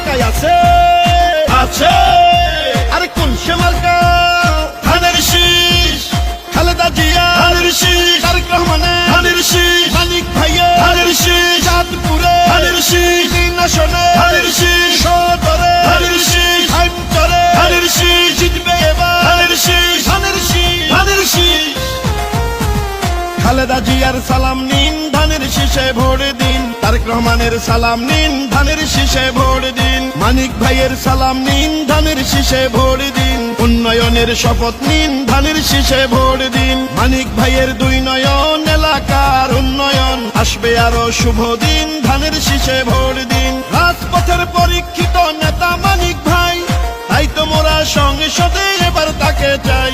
মার্কায় আছে আছে আরে কোন সে মার্কা ধানের শীষ খালেদা জিয়া ধানের শীষ তারেক রহমানের ধানের শীষ মানিক ভাইয়া ধানের শীষ চাঁদপুরে ধানের শীষ তিন আসনে ধানের শীষ সদরে ধানের শীষ হাইমচরে ধানের শীষ জিতবে এবার ধানের শীষ ধানের শীষ ধানের শীষ খালেদা জিয়ার সালাম নিন ধানের শীষে ভোট দিন তারেক রহমানের সালাম নিন ধানের শীষে ভোট দিন মানিক ভাইয়ের সালাম নিন ধানের শীষে ভোট দিন উন্নয়নের শপথ নিন ধানের শীষে ভোট দিন মানিক ভাইয়ের দুই নয়ন এলাকার উন্নয়ন আসবে আরো শুভ দিন ধানের শীষে ভোট দিন রাজপথের পরীক্ষিত নেতা মানিক ভাই তাই তো মোরা সংসদে এবার তাকে চাই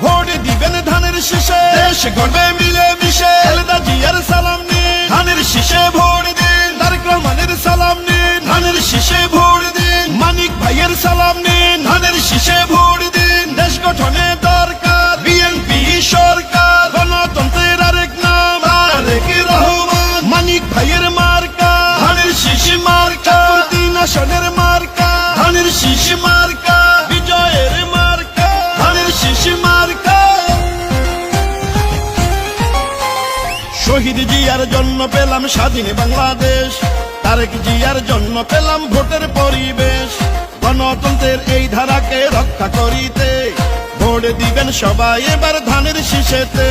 ভোট দিবেন ধানের শীষে দেশ গড়বে মিলে মিশে খালেদা জিয়ার সালাম নিন ধানের শীষে ভোট দিন তারেক রহমানের সালাম নিন ধানের শীষে ভোট দিন মানিক ভাইয়ের সালাম নিন ধানের শীষে ভোট দিন দেশ গঠনে দরকার বিএনপি সরকার গণতন্ত্রের আরেক নাম তারেক রহমান মানিক ভাইয়ের মার্কা ধানের শীষ মার্কা তিন আসনের মার্কা ধানের শীষ মার্কা বিজয়ের মার্কা ধানের শীষ মার্কা শহীদ জিয়ার জন্য পেলাম স্বাধীন বাংলাদেশ তারেক জিয়ার জন্য পেলাম ভোটের পরিবেশ গণতন্ত্রের এই ধারাকে রক্ষা করিতে ভোট দিবেন সবাই এবার ধানের শীষেতে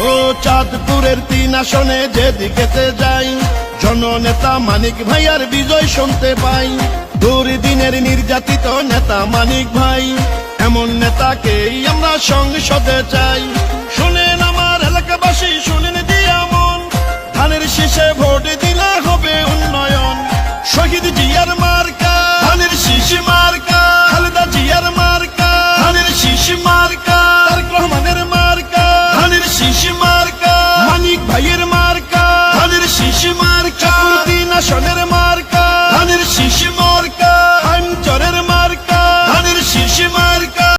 ও চাঁদপুরের তিন আসনে যেদিকেতে যাই জননেতা মানিক ভাইয়ার বিজয় শুনতে পাই দুর্দিনের নির্যাতিত নেতা মানিক ভাই এমন নেতাকেই আমরা সংসদে চাই শুনেন আমার এলাকাবাসী শুনেন দিয়া মন ধানের শীষে ভোট